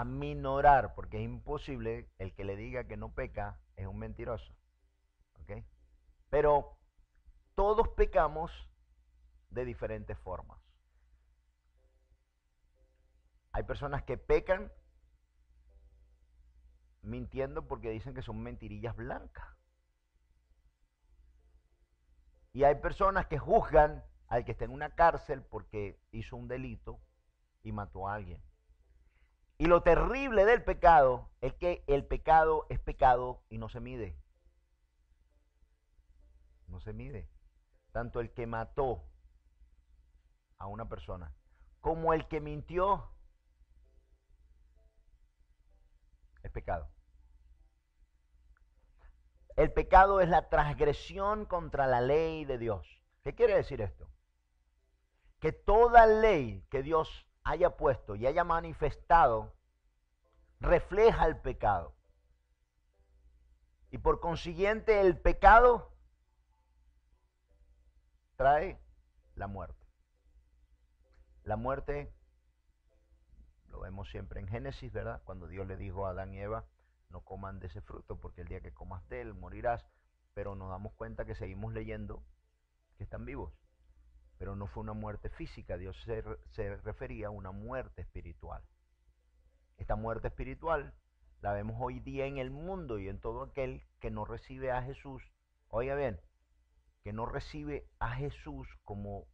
aminorar, porque es imposible el que le diga que no peca es un mentiroso. ¿Ok? Pero todos pecamos de diferentes formas. Hay personas que pecan mintiendo porque dicen que son mentirillas blancas. Y hay personas que juzgan al que está en una cárcel porque hizo un delito y mató a alguien. Y lo terrible del pecado es que el pecado es pecado y no se mide. No se mide. Tanto el que mató a una persona como el que mintió es pecado. El pecado es la transgresión contra la ley de Dios. ¿Qué quiere decir esto? Que toda ley que Dios haya puesto y haya manifestado refleja el pecado. Y por consiguiente el pecado trae la muerte. La muerte lo vemos siempre en Génesis, ¿verdad? Cuando Dios le dijo a Adán y Eva, no coman de ese fruto porque el día que comas de él morirás. Pero nos damos cuenta que seguimos leyendo que están vivos. Pero no fue una muerte física, Dios se refería a una muerte espiritual. Esta muerte espiritual la vemos hoy día en el mundo y en todo aquel que no recibe a Jesús. Oiga bien, que no recibe a Jesús como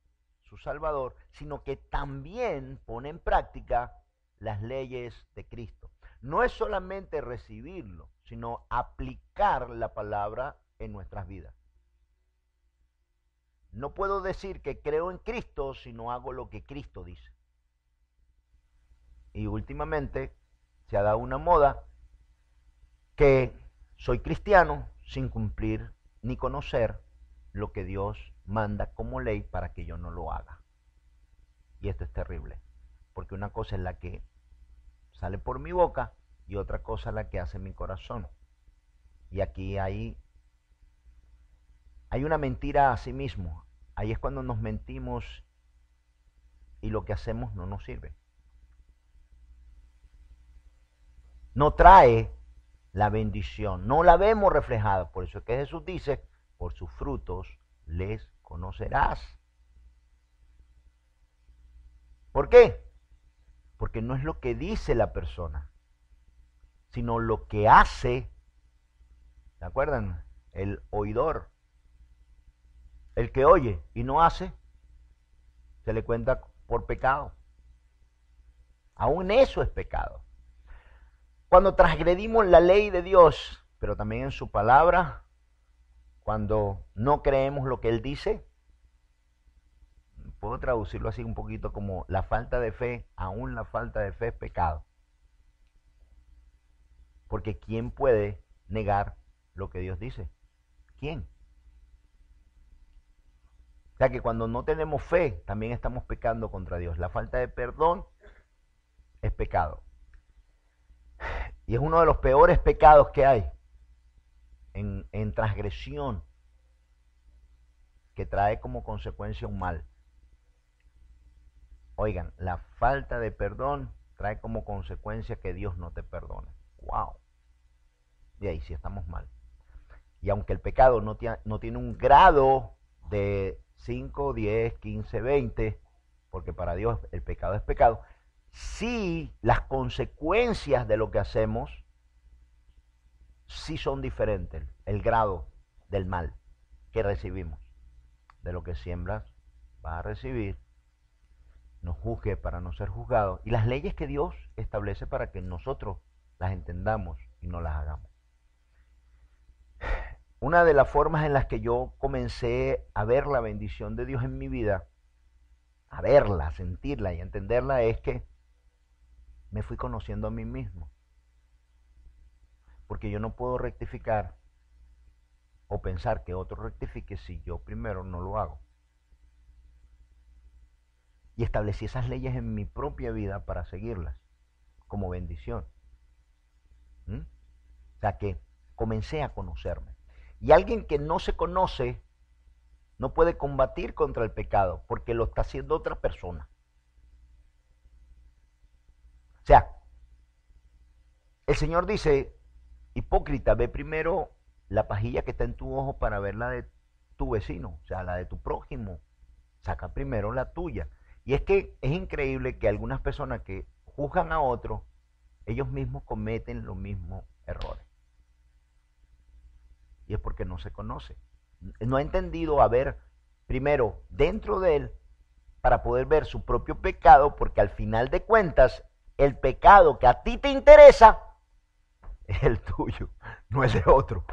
su Salvador, sino que también pone en práctica las leyes de Cristo. No es solamente recibirlo, sino aplicar la palabra en nuestras vidas. No puedo decir que creo en Cristo si no hago lo que Cristo dice. Y últimamente se ha dado una moda que soy cristiano sin cumplir ni conocer lo que Dios manda como ley para que yo no lo haga. Y esto es terrible, porque una cosa es la que sale por mi boca y otra cosa es la que hace mi corazón. Y aquí hay una mentira a sí mismo. Ahí es cuando nos mentimos y lo que hacemos no nos sirve. No trae la bendición, no la vemos reflejada. Por eso es que Jesús dice, por sus frutos les conocerás. ¿Por qué? Porque no es lo que dice la persona, sino lo que hace. ¿Se acuerdan? El oidor. El que oye y no hace, se le cuenta por pecado. Aún eso es pecado. Cuando transgredimos la ley de Dios, pero también en su palabra, cuando no creemos lo que Él dice, puedo traducirlo así un poquito como la falta de fe, aún la falta de fe es pecado. Porque ¿quién puede negar lo que Dios dice? ¿Quién? O sea que cuando no tenemos fe, también estamos pecando contra Dios. La falta de perdón es pecado. Y es uno de los peores pecados que hay en transgresión, que trae como consecuencia un mal. Oigan, la falta de perdón trae como consecuencia que Dios no te perdone. ¡Wow! Y ahí sí estamos mal. Y aunque el pecado no tiene un grado de 5, 10, 15, 20, porque para Dios el pecado es pecado, sí las consecuencias de lo que hacemos sí son diferentes, el grado del mal que recibimos. De lo que siembras vas a recibir. No juzgue para no ser juzgado. Y las leyes que Dios establece para que nosotros las entendamos y no las hagamos. Una de las formas en las que yo comencé a ver la bendición de Dios en mi vida, a verla, a sentirla y a entenderla, es que me fui conociendo a mí mismo. Porque yo no puedo rectificar o pensar que otro rectifique si yo primero no lo hago. Y establecí esas leyes en mi propia vida para seguirlas como bendición. O sea que comencé a conocerme. Y alguien que no se conoce no puede combatir contra el pecado porque lo está haciendo otra persona. O sea, el Señor dice, hipócrita, ve primero la pajilla que está en tu ojo para ver la de tu vecino, o sea, la de tu prójimo. Saca primero la tuya. Y es que es increíble que algunas personas que juzgan a otros, ellos mismos cometen los mismos errores. Y es porque no se conoce. No ha entendido a ver primero dentro de él para poder ver su propio pecado, porque al final de cuentas, el pecado que a ti te interesa es el tuyo, no es de otro.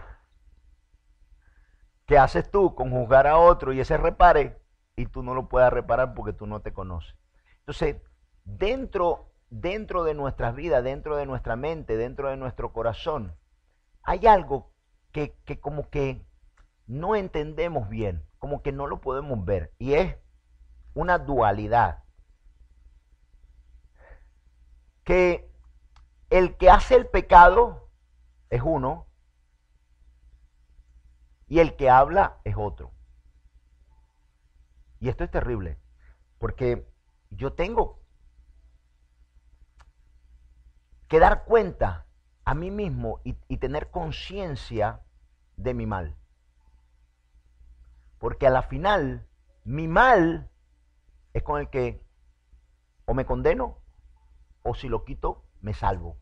¿Qué haces tú con juzgar a otro y ese repare y tú no lo puedas reparar porque tú no te conoces? Entonces, dentro de nuestras vidas, dentro de nuestra mente, dentro de nuestro corazón, hay algo que como que no entendemos bien, como que no lo podemos ver, y es una dualidad. Que el que hace el pecado es uno y el que habla es otro. Y esto es terrible, porque yo tengo que dar cuenta a mí mismo y tener conciencia de mi mal. Porque a la final, mi mal es con el que o me condeno o si lo quito, me salvo.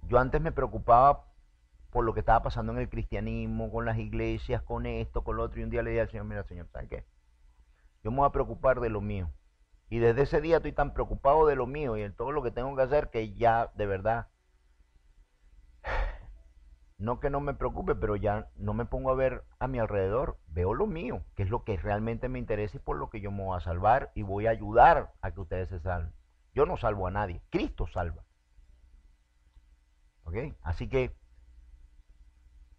Yo antes me preocupaba por lo que estaba pasando en el cristianismo, con las iglesias, con esto, con lo otro, y un día le dije al Señor, mira, Señor, ¿sabes qué? Yo me voy a preocupar de lo mío. Y desde ese día estoy tan preocupado de lo mío y en todo lo que tengo que hacer que ya, de verdad, no que no me preocupe, pero ya no me pongo a ver a mi alrededor, veo lo mío, que es lo que realmente me interesa y por lo que yo me voy a salvar y voy a ayudar a que ustedes se salven. Yo no salvo a nadie, Cristo salva. ¿Ok? Así que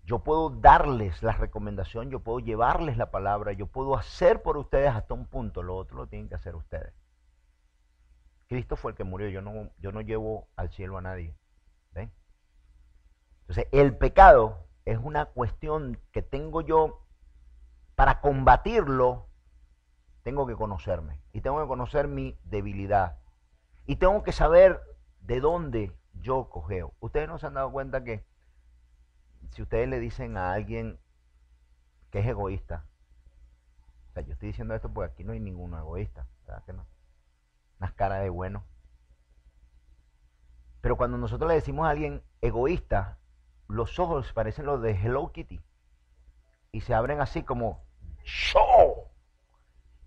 yo puedo darles la recomendación, yo puedo llevarles la palabra, yo puedo hacer por ustedes hasta un punto, lo otro lo tienen que hacer ustedes. Cristo fue el que murió, yo no llevo al cielo a nadie. ¿Ven? Entonces, el pecado es una cuestión que tengo yo, para combatirlo, tengo que conocerme. Y tengo que conocer mi debilidad. Y tengo que saber de dónde yo cojeo. Ustedes no se han dado cuenta que si ustedes le dicen a alguien que es egoísta, o sea, yo estoy diciendo esto porque aquí no hay ninguno egoísta, ¿verdad que no? Unas caras de bueno. Pero cuando nosotros le decimos a alguien egoísta, los ojos parecen los de Hello Kitty y se abren así como yo,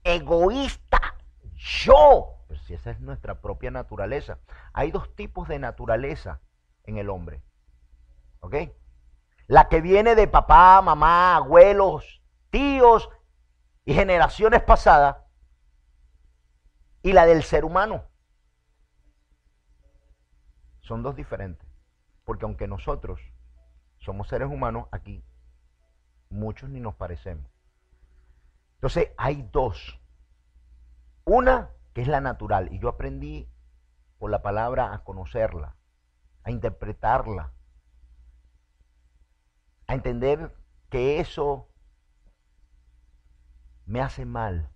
egoísta, yo. Pero si esa es nuestra propia naturaleza. Hay dos tipos de naturaleza en el hombre, ¿ok? La que viene de papá, mamá, abuelos, tíos y generaciones pasadas, y la del ser humano. Son dos diferentes, porque aunque nosotros somos seres humanos, aquí muchos ni nos parecemos. Entonces hay dos. Una que es la natural, y yo aprendí por la palabra a conocerla, a interpretarla, a entender que eso me hace mal.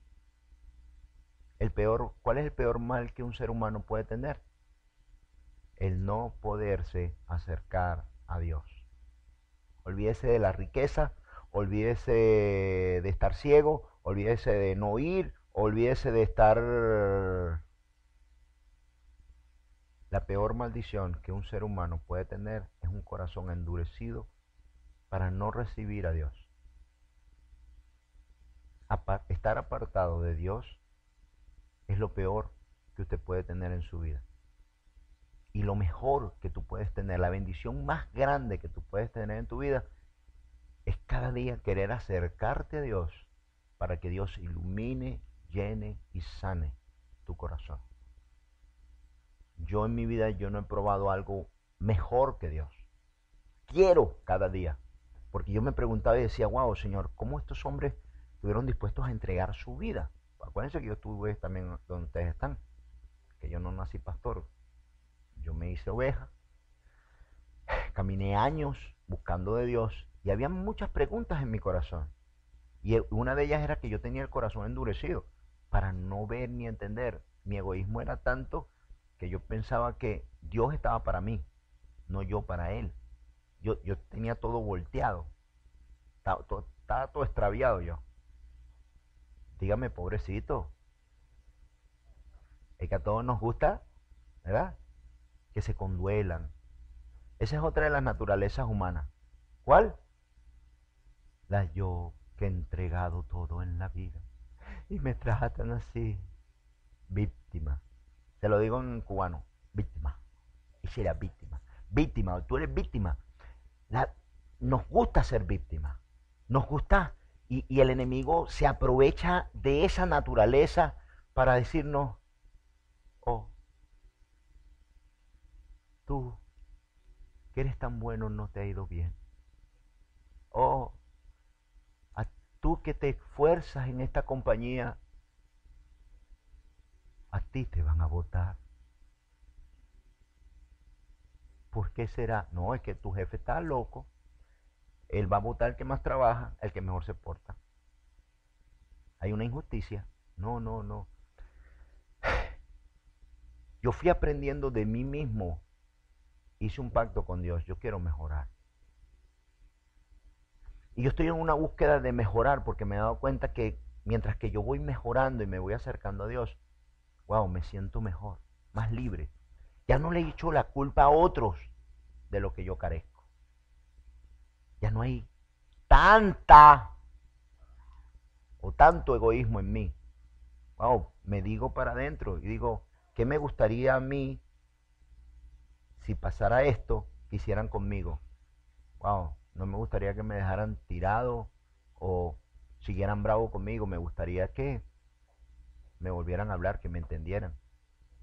¿Cuál es el peor mal que un ser humano puede tener? El no poderse acercar a Dios. Olvídese de la riqueza, olvídese de estar ciego, olvídese de no ir, olvídese de estar... La peor maldición que un ser humano puede tener es un corazón endurecido para no recibir a Dios. Estar apartado de Dios es lo peor que usted puede tener en su vida. Y lo mejor que tú puedes tener, la bendición más grande que tú puedes tener en tu vida, es cada día querer acercarte a Dios para que Dios ilumine, llene y sane tu corazón. Yo en mi vida yo no he probado algo mejor que Dios. Quiero cada día. Porque yo me preguntaba y decía, wow, Señor, ¿cómo estos hombres estuvieron dispuestos a entregar su vida? Acuérdense que yo estuve también donde ustedes están, que yo no nací pastor. Yo me hice oveja, caminé años buscando de Dios y había muchas preguntas en mi corazón. Y una de ellas era que yo tenía el corazón endurecido para no ver ni entender. Mi egoísmo era tanto que yo pensaba que Dios estaba para mí, no yo para Él. Yo tenía todo volteado. Estaba todo extraviado yo. Dígame, pobrecito. Es que a todos nos gusta, ¿verdad? Que se conduelan. Esa es otra de las naturalezas humanas. ¿Cuál? La yo que he entregado todo en la vida. Y me tratan así. Víctima. Se lo digo en cubano. Víctima. Esa era víctima. Víctima, tú eres víctima. Nos gusta ser víctima. Nos gusta. Y el enemigo se aprovecha de esa naturaleza para decirnos, oh, tú que eres tan bueno no te ha ido bien. Oh, tú que te esfuerzas en esta compañía, a ti te van a votar. ¿Por qué será? No, es que tu jefe está loco. Él va a votar el que más trabaja, el que mejor se porta. Hay una injusticia. No, no, no. Yo fui aprendiendo de mí mismo. Hice un pacto con Dios. Yo quiero mejorar. Y yo estoy en una búsqueda de mejorar porque me he dado cuenta que mientras que yo voy mejorando y me voy acercando a Dios, wow, me siento mejor, más libre. Ya no le he hecho la culpa a otros de lo que yo carezco. Ya no hay tanta o tanto egoísmo en mí. Wow, me digo para adentro y digo, ¿qué me gustaría a mí si pasara esto que hicieran conmigo? Wow, no me gustaría que me dejaran tirado o siguieran bravo conmigo. Me gustaría que me volvieran a hablar, que me entendieran.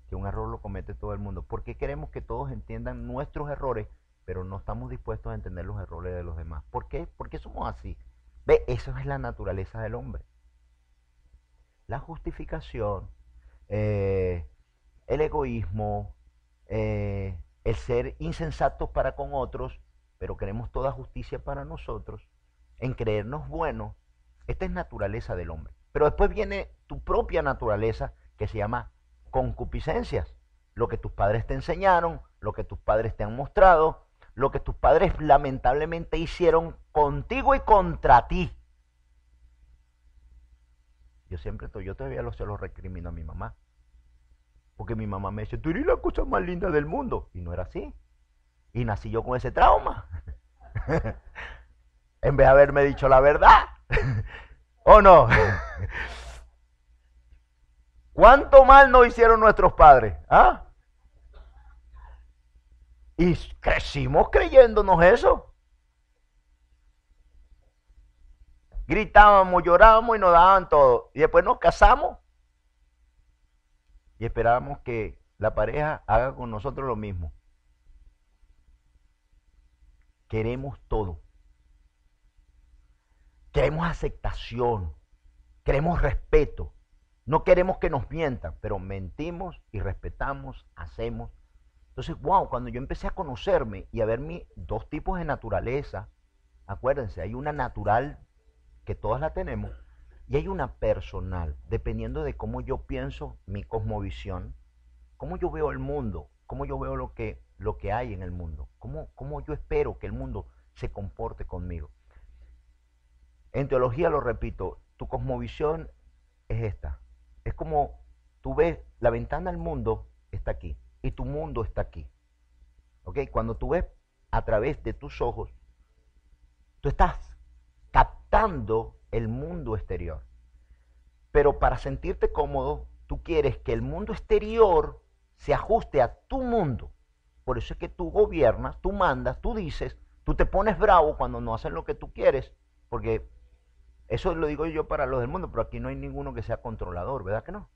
Que un error lo comete todo el mundo. ¿Por qué queremos que todos entiendan nuestros errores, pero no estamos dispuestos a entender los errores de los demás? ¿Por qué? ¿Por qué somos así? Ve, eso es la naturaleza del hombre. La justificación, el egoísmo, el ser insensatos para con otros, pero queremos toda justicia para nosotros, en creernos buenos. Esta es naturaleza del hombre. Pero después viene tu propia naturaleza que se llama concupiscencias. Lo que tus padres te enseñaron, lo que tus padres te han mostrado, lo que tus padres lamentablemente hicieron contigo y contra ti. Yo todavía se lo recrimino a mi mamá. Porque mi mamá me dice, tú eres la cosa más linda del mundo. Y no era así. Y nací yo con ese trauma. En vez de haberme dicho la verdad. ¿O no? ¿Cuánto mal nos hicieron nuestros padres? ¿Ah? Y crecimos creyéndonos eso. Gritábamos, llorábamos y nos daban todo. Y después nos casamos y esperábamos que la pareja haga con nosotros lo mismo. Queremos todo. Queremos aceptación. Queremos respeto. No queremos que nos mientan, pero mentimos y respetamos, hacemos. Entonces, wow, cuando yo empecé a conocerme y a ver mis dos tipos de naturaleza, acuérdense, hay una natural que todas la tenemos y hay una personal, dependiendo de cómo yo pienso, mi cosmovisión, cómo yo veo el mundo, cómo yo veo lo que hay en el mundo, cómo yo espero que el mundo se comporte conmigo. En teología lo repito, tu cosmovisión es esta. Es como tú ves la ventana al mundo está aquí y tu mundo está aquí. ¿Ok? Cuando tú ves a través de tus ojos, tú estás captando el mundo exterior. Pero para sentirte cómodo, tú quieres que el mundo exterior se ajuste a tu mundo. Por eso es que tú gobiernas, tú mandas, tú dices, tú te pones bravo cuando no hacen lo que tú quieres, porque eso lo digo yo para los del mundo, pero aquí no hay ninguno que sea controlador, ¿verdad que no?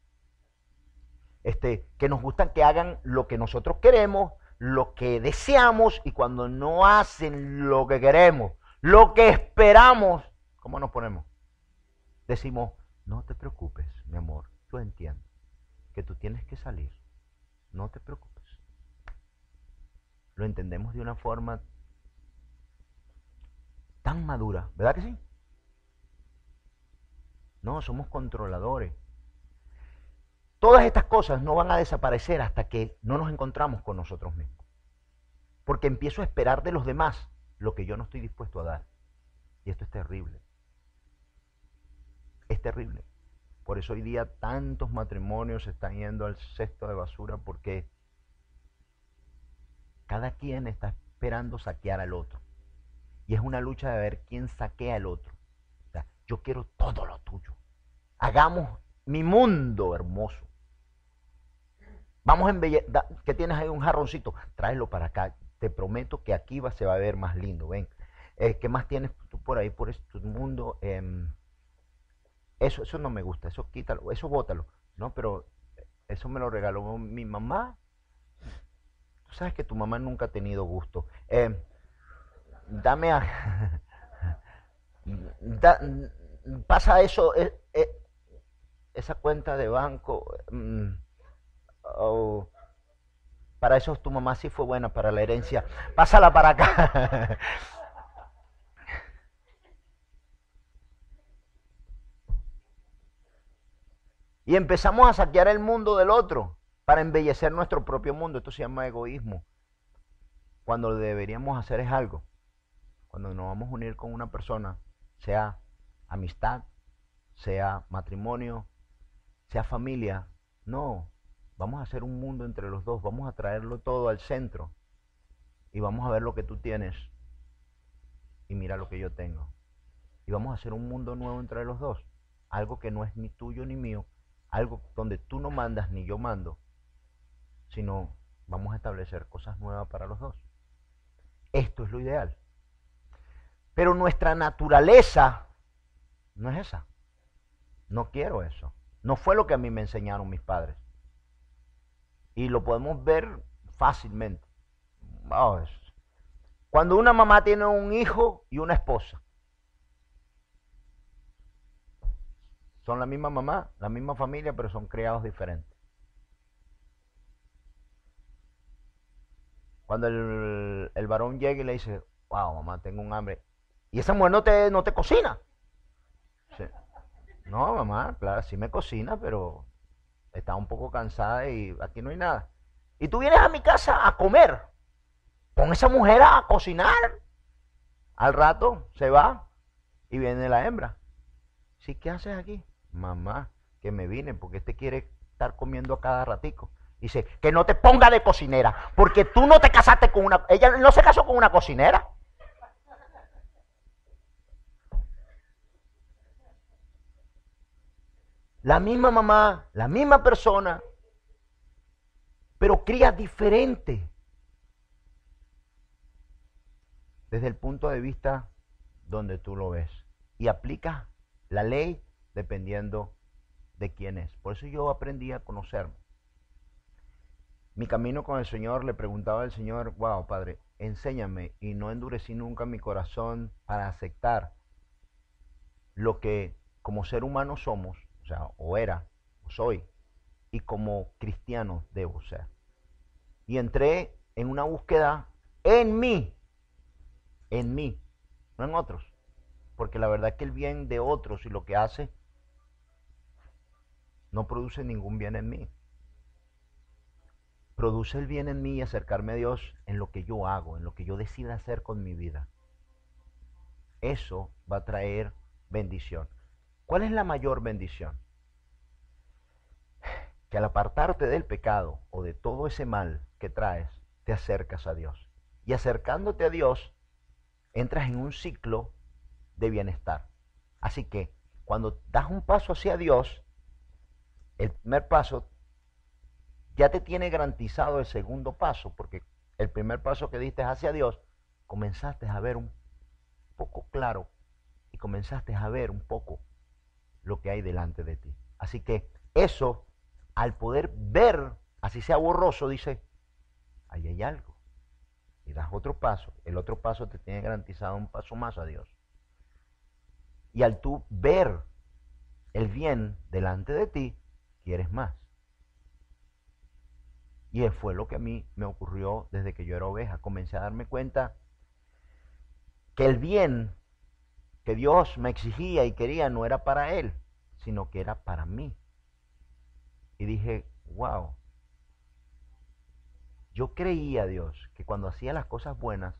Que nos gustan que hagan lo que nosotros queremos, lo que deseamos, y cuando no hacen lo que queremos, lo que esperamos, ¿cómo nos ponemos? Decimos, no te preocupes, mi amor, yo entiendo que tú tienes que salir, no te preocupes. Lo entendemos de una forma tan madura, ¿verdad que sí? No, somos controladores. Todas estas cosas no van a desaparecer hasta que no nos encontramos con nosotros mismos. Porque empiezo a esperar de los demás lo que yo no estoy dispuesto a dar. Y esto es terrible. Es terrible. Por eso hoy día tantos matrimonios se están yendo al cesto de basura, porque cada quien está esperando saquear al otro. Y es una lucha de ver quién saquea al otro. O sea, yo quiero todo lo tuyo. Hagamos mi mundo hermoso. Vamos a embellecer. ¿Qué tienes ahí? Un jarroncito. Tráelo para acá. Te prometo que aquí se va a ver más lindo. Ven. ¿Qué más tienes tú por ahí, por este mundo? Eso no me gusta. Eso quítalo. Eso bótalo. No, pero eso me lo regaló mi mamá. Tú sabes que tu mamá nunca ha tenido gusto. Dame a... pasa eso, esa cuenta de banco. Oh, para eso tu mamá sí fue buena para la herencia. Pásala para acá. Y empezamos a saquear el mundo del otro para embellecer nuestro propio mundo. Esto se llama egoísmo. Cuando lo deberíamos hacer es algo. Cuando nos vamos a unir con una persona, sea amistad, sea matrimonio, sea familia, no, vamos a hacer un mundo entre los dos, vamos a traerlo todo al centro y vamos a ver lo que tú tienes y mira lo que yo tengo. Y vamos a hacer un mundo nuevo entre los dos, algo que no es ni tuyo ni mío, algo donde tú no mandas ni yo mando, sino vamos a establecer cosas nuevas para los dos. Esto es lo ideal. Pero nuestra naturaleza no es esa. No quiero eso. No fue lo que a mí me enseñaron mis padres. Y lo podemos ver fácilmente. Cuando una mamá tiene un hijo y una esposa, son la misma mamá, la misma familia, pero son criados diferentes. Cuando el varón llega y le dice, wow, mamá, tengo un hambre. Y esa mujer no te cocina. Sí. No, mamá, claro, sí me cocina, pero está un poco cansada y aquí no hay nada. Y tú vienes a mi casa a comer. Pon esa mujer a cocinar. Al rato se va y viene la hembra. ¿Sí? ¿Qué haces aquí? Mamá, que me vine porque este quiere estar comiendo a cada ratico. Dice, que no te ponga de cocinera, porque tú no te casaste con una... Ella no se casó con una cocinera. La misma mamá, la misma persona, pero cría diferente. Desde el punto de vista donde tú lo ves. Y aplicas la ley dependiendo de quién es. Por eso yo aprendí a conocerme. Mi camino con el Señor, le preguntaba al Señor, wow, Padre, enséñame, y no endurecí nunca mi corazón para aceptar lo que como ser humano somos, o sea, o era, o soy, y como cristiano debo ser. Y entré en una búsqueda en mí, no en otros, porque la verdad es que el bien de otros y lo que hace no produce ningún bien en mí. Produce el bien en mí y acercarme a Dios en lo que yo hago, en lo que yo decida hacer con mi vida. Eso va a traer bendición. ¿Cuál es la mayor bendición? Que al apartarte del pecado o de todo ese mal que traes, te acercas a Dios. Y acercándote a Dios, entras en un ciclo de bienestar. Así que cuando das un paso hacia Dios, el primer paso ya te tiene garantizado el segundo paso, porque el primer paso que diste hacia Dios, comenzaste a ver un poco claro y comenzaste a ver un poco lo que hay delante de ti. Así que eso, al poder ver, así sea borroso, dice, ahí hay algo. Y das otro paso, el otro paso te tiene garantizado un paso más a Dios. Y al tú ver el bien delante de ti, quieres más. Y fue lo que a mí me ocurrió desde que yo era oveja. Comencé a darme cuenta que el bien que Dios me exigía y quería no era para Él, sino que era para mí. y dije, wow, yo creía, Dios, que cuando hacía las cosas buenas,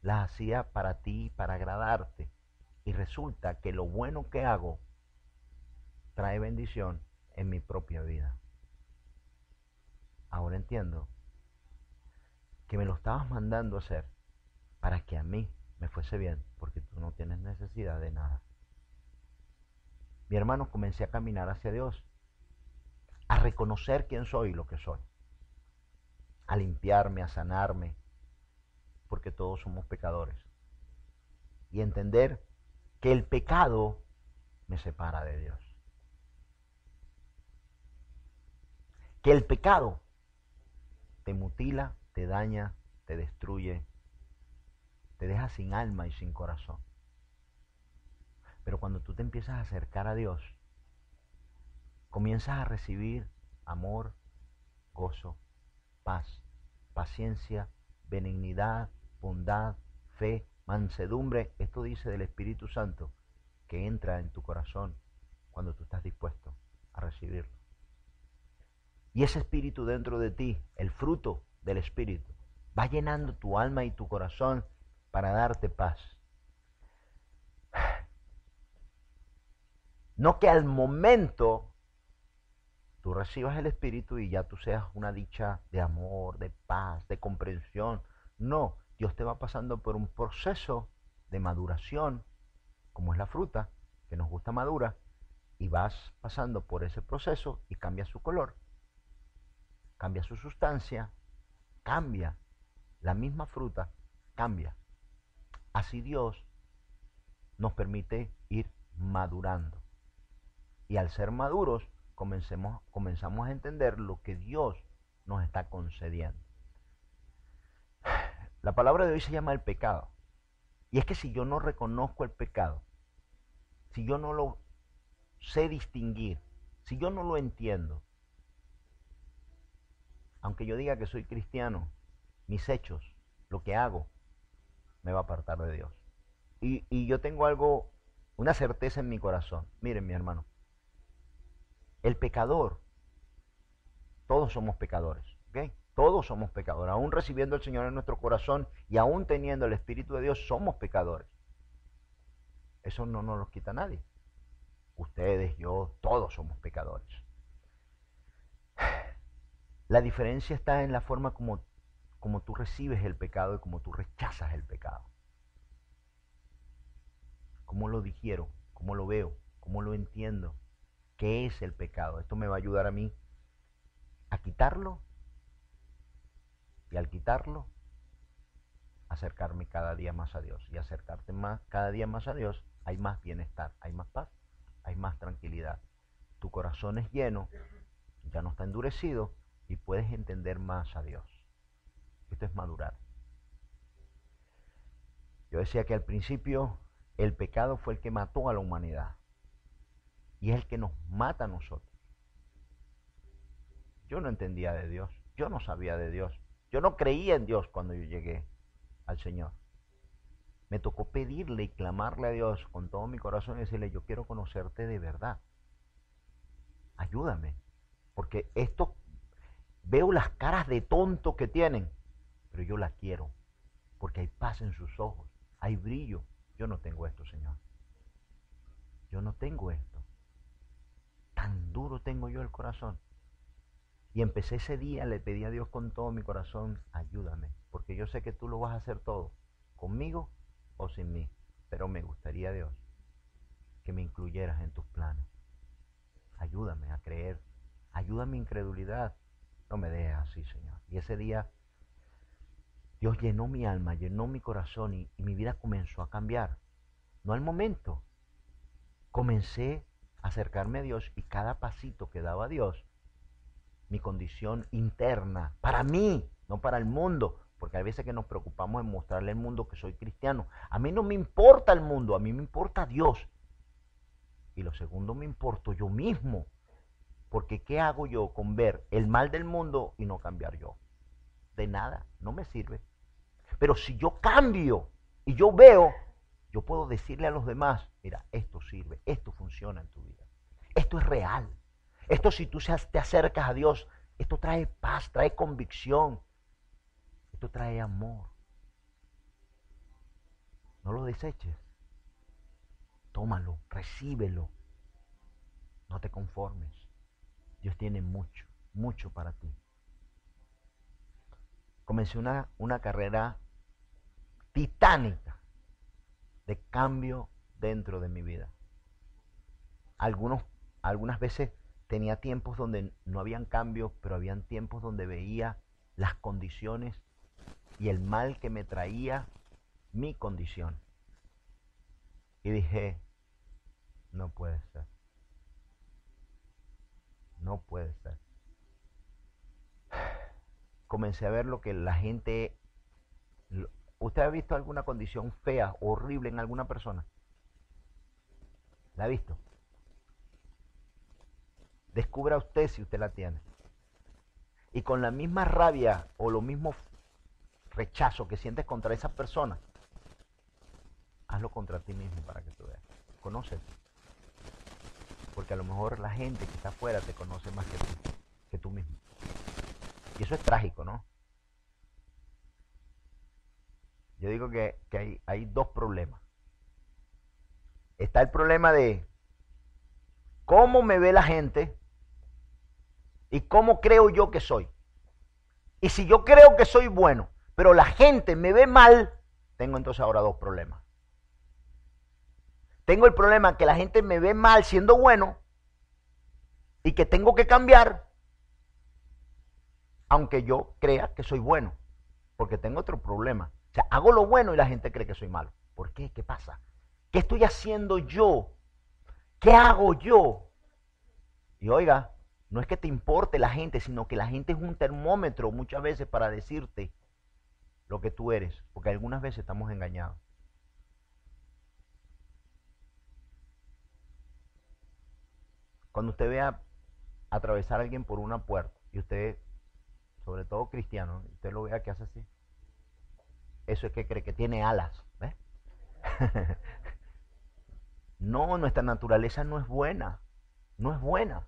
las hacía para ti, para agradarte. Y resulta que lo bueno que hago trae bendición en mi propia vida. Ahora entiendo que me lo estabas mandando a hacer para que a mí me fuese bien, porque tú no tienes necesidad de nada. Mi hermano, comencé a caminar hacia Dios, a reconocer quién soy y lo que soy, a limpiarme, a sanarme, porque todos somos pecadores. Y entender que el pecado me separa de Dios. Que el pecado te mutila, te daña, te destruye, te deja sin alma y sin corazón. Pero cuando tú te empiezas a acercar a Dios, comienzas a recibir amor, gozo, paz, paciencia, benignidad, bondad, fe, mansedumbre. Esto dice del Espíritu Santo que entra en tu corazón cuando tú estás dispuesto a recibirlo. Y ese Espíritu dentro de ti, el fruto del Espíritu, va llenando tu alma y tu corazón para darte paz. No que al momento tú recibas el Espíritu y ya tú seas una dicha de amor, de paz, de comprensión. No, Dios te va pasando por un proceso de maduración, como es la fruta, que nos gusta madura, y vas pasando por ese proceso y cambia su color, cambia su sustancia, cambia. La misma fruta cambia. Así Dios nos permite ir madurando. Y al ser maduros, comenzamos a entender lo que Dios nos está concediendo. La palabra de hoy se llama el pecado. Y es que si yo no reconozco el pecado, si yo no lo sé distinguir, si yo no lo entiendo, aunque yo diga que soy cristiano, mis hechos, lo que hago, me va a apartar de Dios. Y yo tengo algo, una certeza en mi corazón. Miren, mi hermano, el pecador, todos somos pecadores, ¿ok? Todos somos pecadores. Aún recibiendo al Señor en nuestro corazón y aún teniendo el Espíritu de Dios, somos pecadores. Eso no nos lo quita nadie. Ustedes, yo, todos somos pecadores. La diferencia está en la forma como tú recibes el pecado y como tú rechazas el pecado. Cómo lo digiero, cómo lo veo, cómo lo entiendo. ¿Qué es el pecado? Esto me va a ayudar a mí a quitarlo y al quitarlo acercarme cada día más a Dios. Y acercarte cada día más a Dios, hay más bienestar, hay más paz, hay más tranquilidad. Tu corazón es lleno, ya no está endurecido y puedes entender más a Dios. Esto es madurar. Yo decía que al principio el pecado fue el que mató a la humanidad y es el que nos mata a nosotros. Yo no entendía de Dios, yo no sabía de Dios, yo no creía en Dios cuando yo llegué al Señor. Me tocó pedirle y clamarle a Dios con todo mi corazón y decirle, yo quiero conocerte de verdad. Ayúdame, porque esto, veo las caras de tonto que tienen, pero yo las quiero, porque hay paz en sus ojos, hay brillo. Yo no tengo esto, Señor. Yo no tengo esto. Tan duro tengo yo el corazón. Y empecé ese día, le pedí a Dios con todo mi corazón, ayúdame, porque yo sé que tú lo vas a hacer todo, conmigo o sin mí, pero me gustaría, Dios, que me incluyeras en tus planes. Ayúdame a creer, ayuda a mi incredulidad, no me dejes así, Señor. Y ese día Dios llenó mi alma, llenó mi corazón y mi vida comenzó a cambiar. No al momento, comencé a acercarme a Dios y cada pasito que daba a Dios, mi condición interna, para mí, no para el mundo, porque hay veces que nos preocupamos en mostrarle al mundo que soy cristiano. A mí no me importa el mundo, a mí me importa Dios. Y lo segundo, me importo yo mismo, porque ¿qué hago yo con ver el mal del mundo y no cambiar yo? De nada, no me sirve. Pero si yo cambio y yo veo, yo puedo decirle a los demás, mira, esto sirve, esto funciona en tu vida, esto es real. Esto si tú te acercas a Dios, esto trae paz, trae convicción, esto trae amor. No lo deseches. Tómalo, recíbelo. No te conformes. Dios tiene mucho, mucho para ti. Comencé una carrera titánica de cambio dentro de mi vida. Algunas veces tenía tiempos donde no habían cambios, pero habían tiempos donde veía las condiciones y el mal que me traía mi condición. Y dije, no puede ser. No puede ser. Comencé a ver lo que la gente... ¿Usted ha visto alguna condición fea, horrible en alguna persona? ¿La ha visto? Descubra usted si usted la tiene. Y con la misma rabia o lo mismo rechazo que sientes contra esa persona, hazlo contra ti mismo para que tú veas. Conócete. Porque a lo mejor la gente que está afuera te conoce más que tú mismo. Y eso es trágico, ¿no? Yo digo que hay dos problemas. Está el problema de cómo me ve la gente y cómo creo yo que soy. Y si yo creo que soy bueno, pero la gente me ve mal, tengo entonces ahora dos problemas. Tengo el problema que la gente me ve mal siendo bueno y que tengo que cambiar, aunque yo crea que soy bueno, porque tengo otro problema. O sea, hago lo bueno y la gente cree que soy malo. ¿Por qué? ¿Qué pasa? ¿Qué estoy haciendo yo? ¿Qué hago yo? Y oiga, no es que te importe la gente, sino que la gente es un termómetro muchas veces para decirte lo que tú eres, porque algunas veces estamos engañados. Cuando usted vea atravesar a alguien por una puerta y usted, sobre todo cristiano, usted lo vea que hace así, eso es que cree que tiene alas, ¿ves? No, nuestra naturaleza no es buena, no es buena.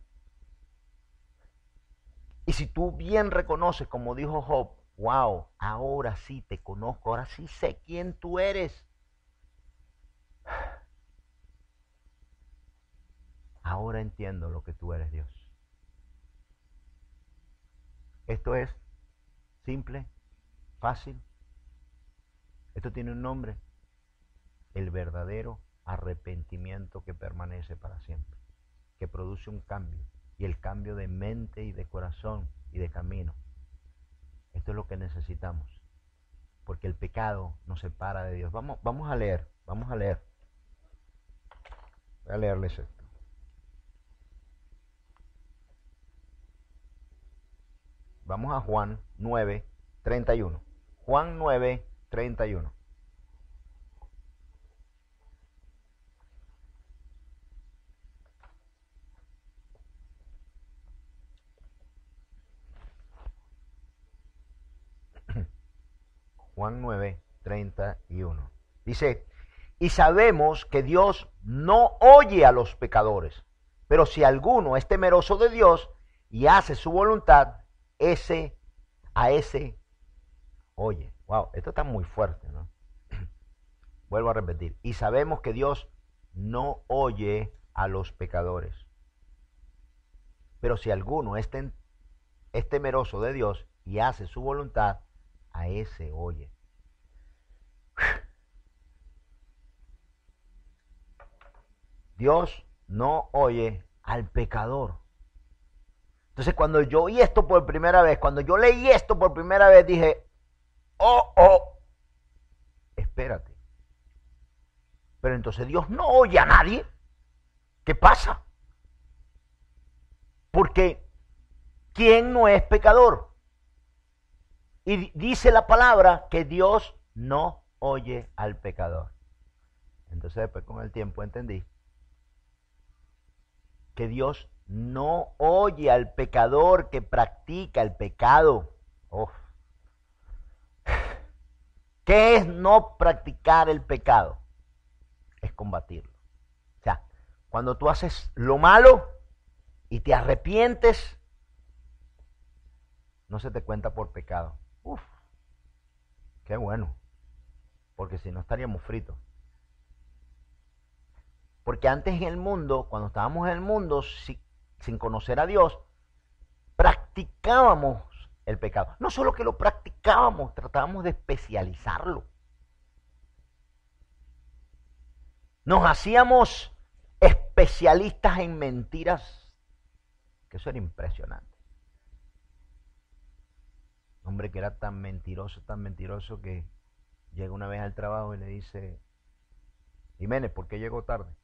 Y si tú bien reconoces, como dijo Job, wow, ahora sí te conozco, ahora sí sé quién tú eres. Ahora entiendo lo que tú eres, Dios. Esto es simple, fácil. Esto tiene un nombre, el verdadero arrepentimiento que permanece para siempre, que produce un cambio, y el cambio de mente y de corazón y de camino. Esto es lo que necesitamos, porque el pecado nos separa de Dios. Vamos a leer. Voy a leerles esto. Vamos a Juan 9:31. Juan 9:31. Juan 9:31. Dice, y sabemos que Dios no oye a los pecadores, pero si alguno es temeroso de Dios y hace su voluntad, a ese oye. Wow, esto está muy fuerte, ¿no? Vuelvo a repetir. Y sabemos que Dios no oye a los pecadores. Pero si alguno es temeroso de Dios y hace su voluntad, a ese oye. Dios no oye al pecador. Entonces cuando yo oí esto por primera vez, cuando yo leí esto por primera vez, dije, espérate. Pero entonces Dios no oye a nadie. ¿Qué pasa? Porque ¿quién no es pecador? Y dice la palabra que Dios no oye al pecador. Entonces después con el tiempo entendí que Dios no oye al pecador que practica el pecado. ¿Qué es no practicar el pecado? Es combatirlo. O sea, cuando tú haces lo malo y te arrepientes, no se te cuenta por pecado. Uf, qué bueno, porque si no estaríamos fritos. Porque antes en el mundo, cuando estábamos en el mundo, sin conocer a Dios, practicábamos el pecado. No solo que lo practicábamos, tratábamos de especializarlo. Nos hacíamos especialistas en mentiras, que eso era impresionante. Hombre que era tan mentiroso que llega una vez al trabajo y le dice: Jiménez, ¿por qué llegó tarde?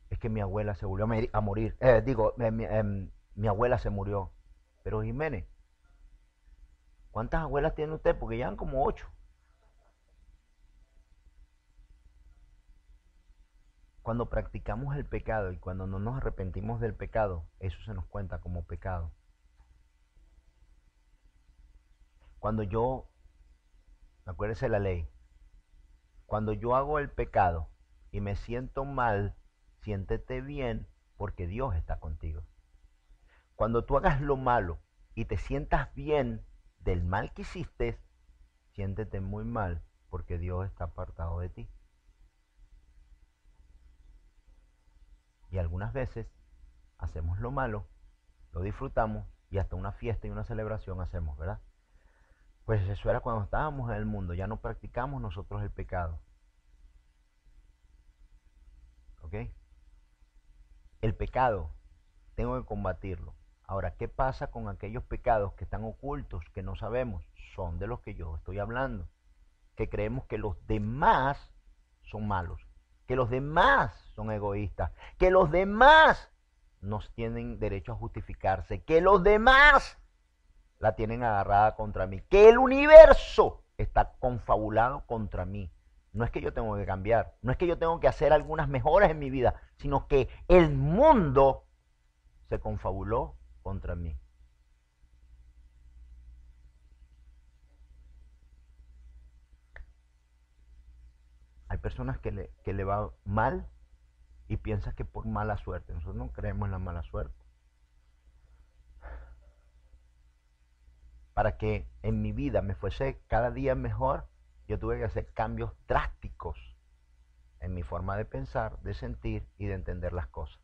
Es que mi abuela se volvió a morir. Mi abuela se murió. Pero Jiménez, ¿cuántas abuelas tiene usted? Porque llevan como 8. Cuando practicamos el pecado y cuando no nos arrepentimos del pecado, eso se nos cuenta como pecado. Cuando yo, acuérdese la ley, cuando yo hago el pecado y me siento mal, siéntete bien porque Dios está contigo. Cuando tú hagas lo malo y te sientas bien del mal que hiciste, siéntete muy mal porque Dios está apartado de ti. Y algunas veces hacemos lo malo, lo disfrutamos y hasta una fiesta y una celebración hacemos, ¿verdad? Pues eso era cuando estábamos en el mundo, ya no practicamos nosotros el pecado. ¿Ok? El pecado, tengo que combatirlo. Ahora, ¿qué pasa con aquellos pecados que están ocultos, que no sabemos? Son de los que yo estoy hablando. Que creemos que los demás son malos, que los demás son egoístas, que los demás nos tienen derecho a justificarse, que los demás la tienen agarrada contra mí, que el universo está confabulado contra mí. No es que yo tengo que cambiar, no es que yo tengo que hacer algunas mejoras en mi vida, sino que el mundo se confabuló contra mí. Hay personas que le va mal y piensan que por mala suerte. Nosotros no creemos en la mala suerte. Para que en mi vida me fuese cada día mejor, yo tuve que hacer cambios drásticos en mi forma de pensar, de sentir y de entender las cosas.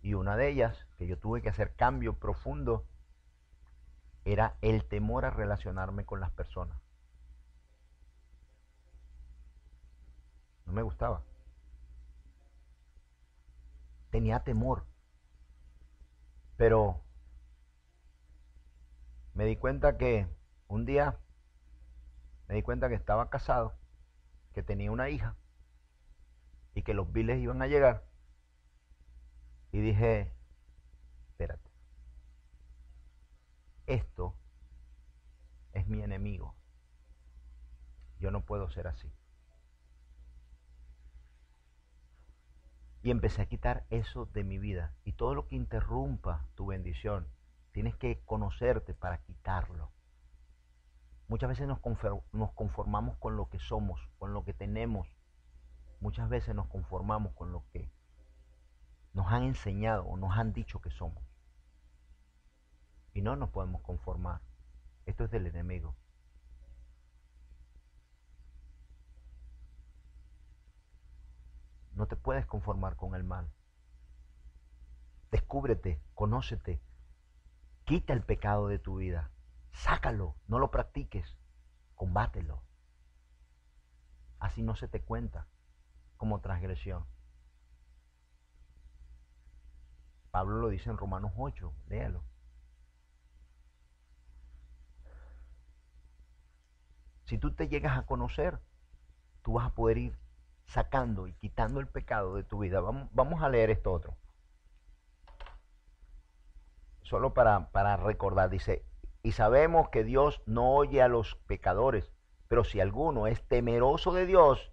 Y una de ellas, que yo tuve que hacer cambio profundo, era el temor a relacionarme con las personas. No me gustaba. Tenía temor. Pero me di cuenta que un día me di cuenta que estaba casado, que tenía una hija y que los biles iban a llegar. Y dije, espérate, esto es mi enemigo. Yo no puedo ser así. Y empecé a quitar eso de mi vida. Y todo lo que interrumpa tu bendición, tienes que conocerte para quitarlo. Muchas veces nos conformamos con lo que somos, con lo que tenemos. Muchas veces nos conformamos con lo que nos han enseñado o nos han dicho que somos. Y no nos podemos conformar. Esto es del enemigo. No te puedes conformar con el mal. Descúbrete, conócete, quita el pecado de tu vida, sácalo, no lo practiques, combátelo. Así no se te cuenta como transgresión. Pablo lo dice en Romanos 8, léalo. Si tú te llegas a conocer, tú vas a poder ir sacando y quitando el pecado de tu vida. Vamos a leer esto otro. Solo para recordar, dice, y sabemos que Dios no oye a los pecadores, pero si alguno es temeroso de Dios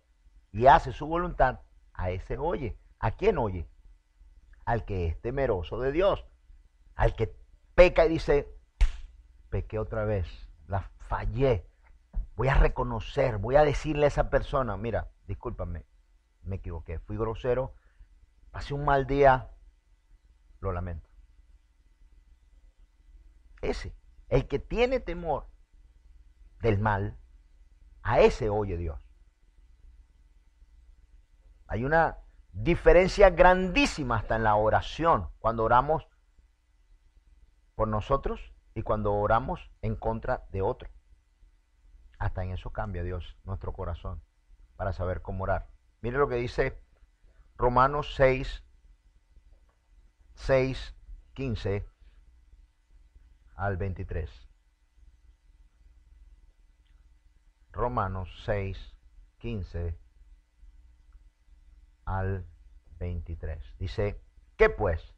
y hace su voluntad, a ese oye. ¿A quién oye? Al que es temeroso de Dios. Al que peca y dice, pequé otra vez, la fallé. Voy a reconocer, voy a decirle a esa persona, mira, discúlpame, me equivoqué, fui grosero, pasé un mal día, lo lamento. Ese, el que tiene temor del mal, a ese oye Dios. Hay una diferencia grandísima hasta en la oración, cuando oramos por nosotros y cuando oramos en contra de otro. Hasta en eso cambia Dios nuestro corazón para saber cómo orar. Mire lo que dice Romanos 6, 15 al 23. Romanos 6, 15 al 23. Dice, ¿qué pues?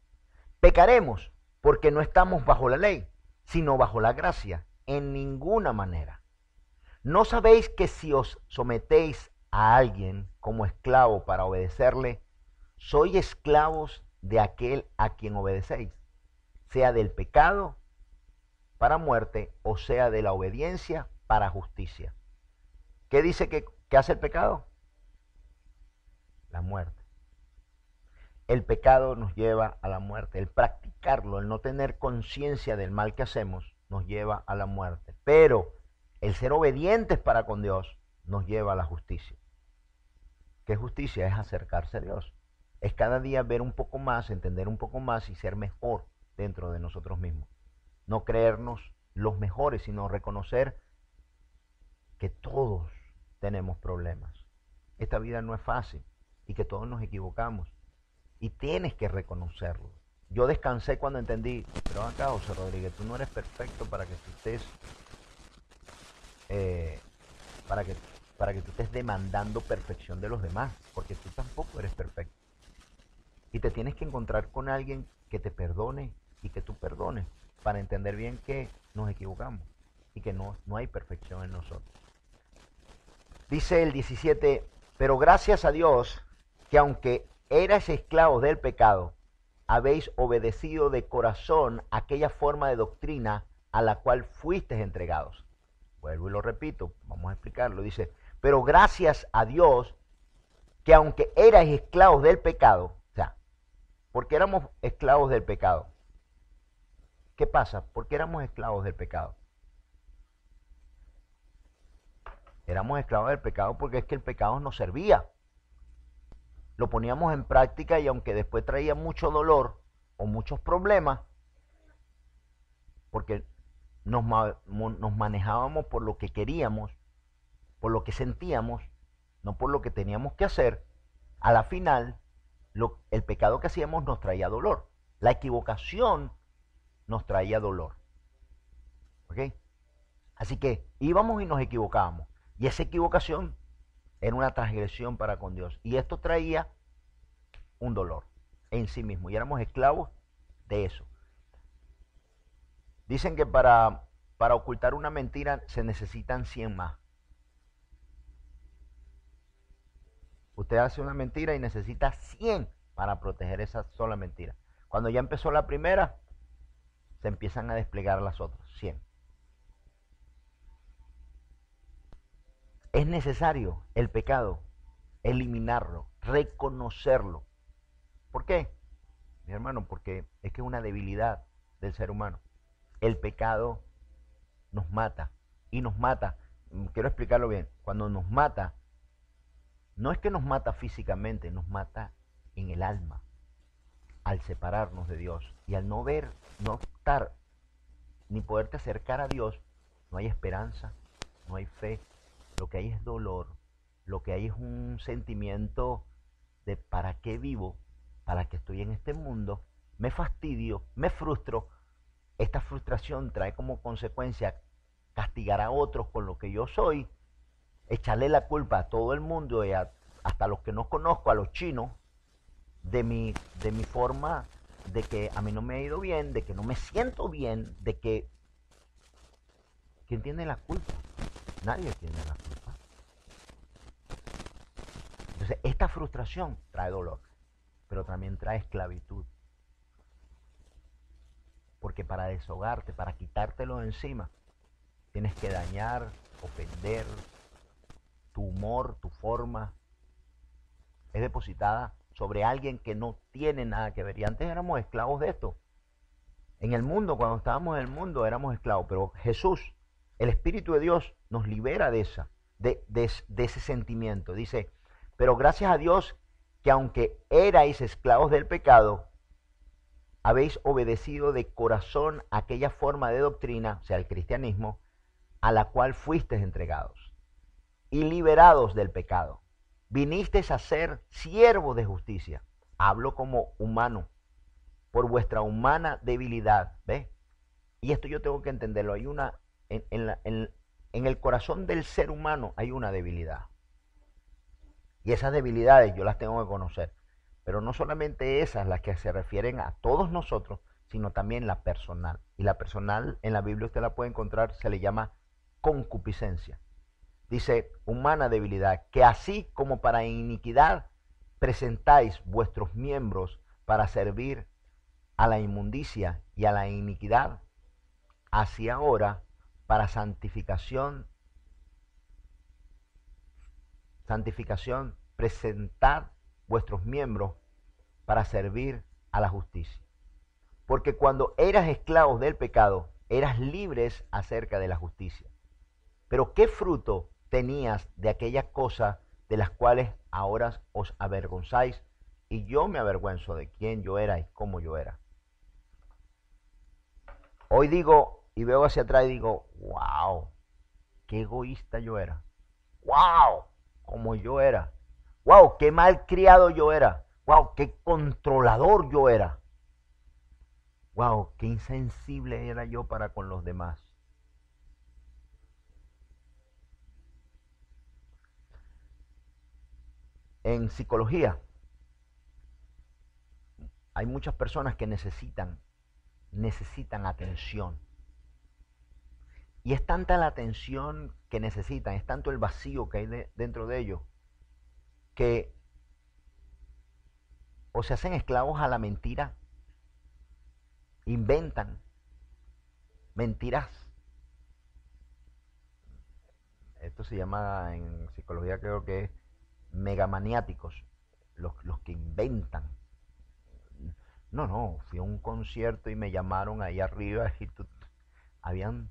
¿Pecaremos porque no estamos bajo la ley, sino bajo la gracia? En ninguna manera. ¿No sabéis que si os sometéis a alguien como esclavo para obedecerle, sois esclavos de aquel a quien obedecéis, sea del pecado para muerte o sea de la obediencia para justicia? ¿Qué dice que hace el pecado? La muerte. El pecado nos lleva a la muerte. El practicarlo, el no tener conciencia del mal que hacemos, nos lleva a la muerte. Pero el ser obedientes para con Dios nos lleva a la justicia. ¿Qué justicia? Es acercarse a Dios. Es cada día ver un poco más, entender un poco más y ser mejor dentro de nosotros mismos. No creernos los mejores, sino reconocer que todos tenemos problemas. Esta vida no es fácil y que todos nos equivocamos. Y tienes que reconocerlo. Yo descansé cuando entendí, pero acá, José Rodríguez, tú no eres perfecto para que tú estés, para que tú estés demandando perfección de los demás, porque tú tampoco eres perfecto. Y te tienes que encontrar con alguien que te perdone y que tú perdones, para entender bien que nos equivocamos y que no hay perfección en nosotros. Dice el 17, pero gracias a Dios que aunque erais esclavos del pecado, habéis obedecido de corazón aquella forma de doctrina a la cual fuisteis entregados. Vuelvo y lo repito, vamos a explicarlo. Dice, pero gracias a Dios que aunque erais esclavos del pecado, o sea, porque éramos esclavos del pecado. ¿Qué pasa? ¿Por qué éramos esclavos del pecado? Éramos esclavos del pecado porque es que el pecado nos servía. Lo poníamos en práctica y aunque después traía mucho dolor o muchos problemas, porque nos manejábamos por lo que queríamos, por lo que sentíamos, no por lo que teníamos que hacer, a la final el pecado que hacíamos nos traía dolor. La equivocación nos traía dolor. ¿Ok? Así que íbamos y nos equivocábamos. Y esa equivocación era una transgresión para con Dios. Y esto traía un dolor en sí mismo. Y éramos esclavos de eso. Dicen que para ocultar una mentira se necesitan 100 más. Usted hace una mentira y necesita 100 para proteger esa sola mentira. Cuando ya empezó la primera, se empiezan a desplegar las otras, 100. Es necesario el pecado, eliminarlo, reconocerlo. ¿Por qué? Mi hermano, porque es que es una debilidad del ser humano. El pecado nos mata y nos mata. Quiero explicarlo bien. Cuando nos mata, no es que nos mata físicamente, nos mata en el alma, al separarnos de Dios. Y al no ver, no estar, ni poderte acercar a Dios, no hay esperanza, no hay fe. Lo que hay es dolor, lo que hay es un sentimiento de ¿para qué vivo? ¿Para qué estoy en este mundo? Me fastidio, me frustro. Esta frustración trae como consecuencia castigar a otros con lo que yo soy, echarle la culpa a todo el mundo y hasta a los que no conozco, a los chinos, de mi forma, de que a mí no me ha ido bien, de que no me siento bien, de que... ¿Quién tiene la culpa? Nadie tiene la culpa. Entonces, esta frustración trae dolor, pero también trae esclavitud. Porque para deshogarte, para quitártelo de encima, tienes que dañar, ofender, tu humor, tu forma, es depositada sobre alguien que no tiene nada que ver. Y antes éramos esclavos de esto. En el mundo, cuando estábamos en el mundo, éramos esclavos. Pero Jesús, el Espíritu de Dios, nos libera de ese sentimiento. Dice, pero gracias a Dios que aunque erais esclavos del pecado, habéis obedecido de corazón aquella forma de doctrina, o sea, el cristianismo, a la cual fuisteis entregados y liberados del pecado. Vinisteis a ser siervos de justicia. Hablo como humano, por vuestra humana debilidad. ¿Ves? Y esto yo tengo que entenderlo. Hay una, en el corazón del ser humano hay una debilidad. Y esas debilidades yo las tengo que conocer. Pero no solamente esas las que se refieren a todos nosotros, sino también la personal. Y la personal en la Biblia usted la puede encontrar, se le llama concupiscencia. Dice, humana debilidad, que así como para iniquidad presentáis vuestros miembros para servir a la inmundicia y a la iniquidad, así ahora para santificación, presentad vuestros miembros para servir a la justicia. Porque cuando eras esclavos del pecado, eras libres acerca de la justicia. Pero ¿qué fruto tenías de aquellas cosas de las cuales ahora os avergonzáis? Y yo me avergüenzo de quién yo era y cómo yo era. Hoy digo y veo hacia atrás y digo, wow, qué egoísta yo era. Wow, como yo era. Wow, qué mal criado yo era. Wow, qué controlador yo era. Wow, qué insensible era yo para con los demás. En psicología hay muchas personas que necesitan atención. Y es tanta la atención que necesitan, es tanto el vacío que hay dentro de ellos, que o se hacen esclavos a la mentira, inventan mentiras. Esto se llama en psicología, creo que es megamaniáticos, los que inventan. No, fui a un concierto y me llamaron ahí arriba y habían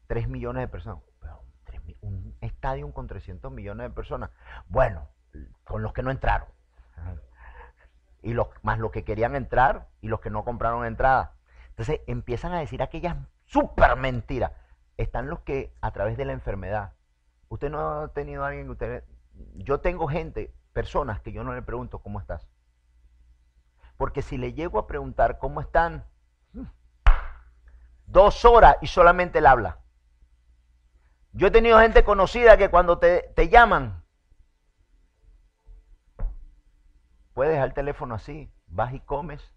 3 millones de personas. Un estadio con 300 millones de personas. Bueno, con los que no entraron. Y más los que querían entrar y los que no compraron entrada. Entonces empiezan a decir aquellas súper mentiras. Están los que a través de la enfermedad. Usted no ha tenido a alguien que usted... Yo tengo personas que yo no le pregunto cómo estás. Porque si le llego a preguntar cómo están, 2 horas y solamente él habla. Yo he tenido gente conocida que cuando te llaman, puedes dejar el teléfono así, vas y comes,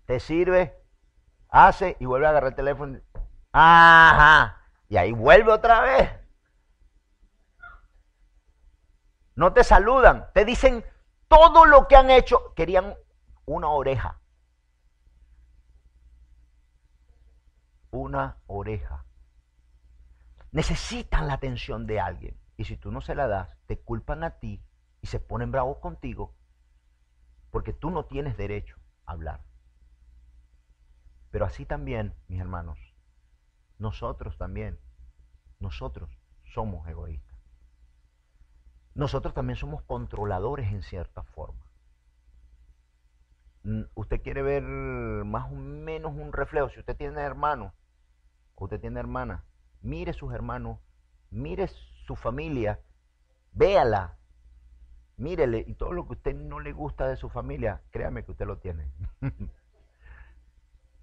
te sirve, hace y vuelve a agarrar el teléfono. Ajá, y ahí vuelve otra vez. No te saludan, te dicen todo lo que han hecho. Querían una oreja. Una oreja. Necesitan la atención de alguien. Y si tú no se la das, te culpan a ti y se ponen bravos contigo porque tú no tienes derecho a hablar. Pero así también, mis hermanos, nosotros somos egoístas. Nosotros también somos controladores en cierta forma. Usted quiere ver más o menos un reflejo. Si usted tiene hermanos o usted tiene hermanas, mire sus hermanos, mire su familia, véala, mírele, y todo lo que a usted no le gusta de su familia, créame que usted lo tiene.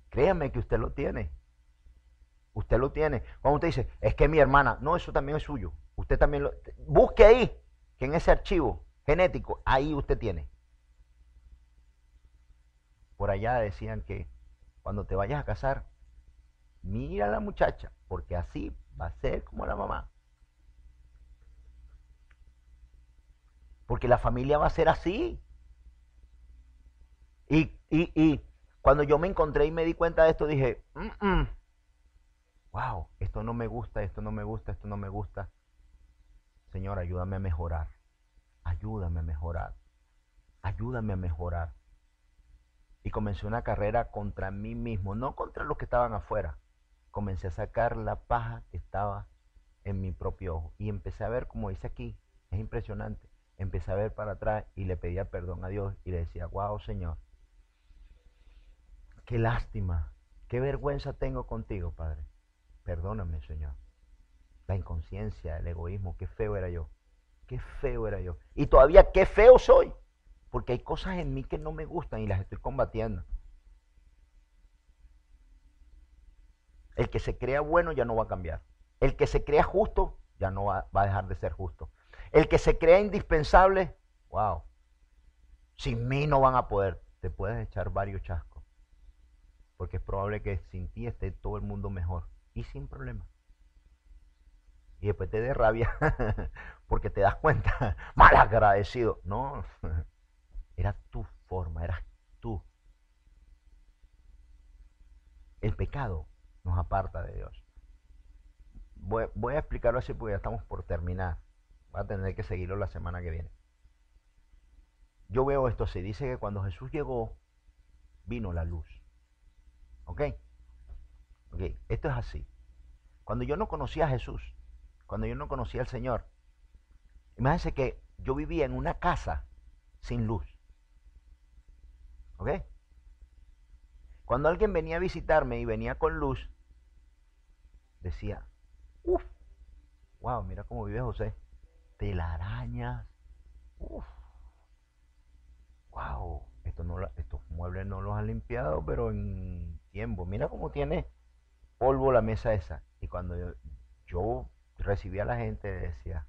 Créame que usted lo tiene. Usted lo tiene. Cuando usted dice, es que mi hermana, no, eso también es suyo. Usted también lo... Busque ahí, que en ese archivo genético, ahí usted tiene. Por allá decían que cuando te vayas a casar, mira a la muchacha, porque así va a ser como la mamá. Porque la familia va a ser así. Y cuando yo me encontré y me di cuenta de esto, dije, wow, esto no me gusta, esto no me gusta, esto no me gusta. Señor, ayúdame a mejorar. ayúdame a mejorar, ayúdame a mejorar. Y comencé una carrera contra mí mismo, no contra los que estaban afuera. Comencé a sacar la paja que estaba en mi propio ojo. Y empecé a ver, como dice aquí, es impresionante. Empecé a ver para atrás y le pedía perdón a Dios y le decía, wow, Señor, qué lástima, qué vergüenza tengo contigo, Padre. Perdóname, Señor. La inconsciencia, el egoísmo, qué feo era yo. Qué feo era yo. Y todavía qué feo soy. Porque hay cosas en mí que no me gustan y las estoy combatiendo. El que se crea bueno ya no va a cambiar. El que se crea justo ya no va a dejar de ser justo. El que se crea indispensable, wow, sin mí no van a poder. Te puedes echar varios chascos. Porque es probable que sin ti esté todo el mundo mejor. Y sin problema. Y después te dé rabia porque te das cuenta, mal agradecido. No, era tu forma, eras tú. El pecado nos aparta de Dios. Voy a explicarlo así porque ya estamos por terminar. Voy a tener que seguirlo la semana que viene. Yo veo esto así. Dice que cuando Jesús llegó, vino la luz. ¿Ok? Ok, esto es así. Cuando yo no conocía a Jesús, cuando yo no conocía al Señor, imagínense que yo vivía en una casa sin luz. ¿Ok? Cuando alguien venía a visitarme y venía con luz, decía, uff, wow, mira cómo vive José. Telarañas, uff, wow, estos muebles no los han limpiado, pero en tiempo. Mira cómo tiene polvo la mesa esa. Y cuando yo recibía a la gente, decía,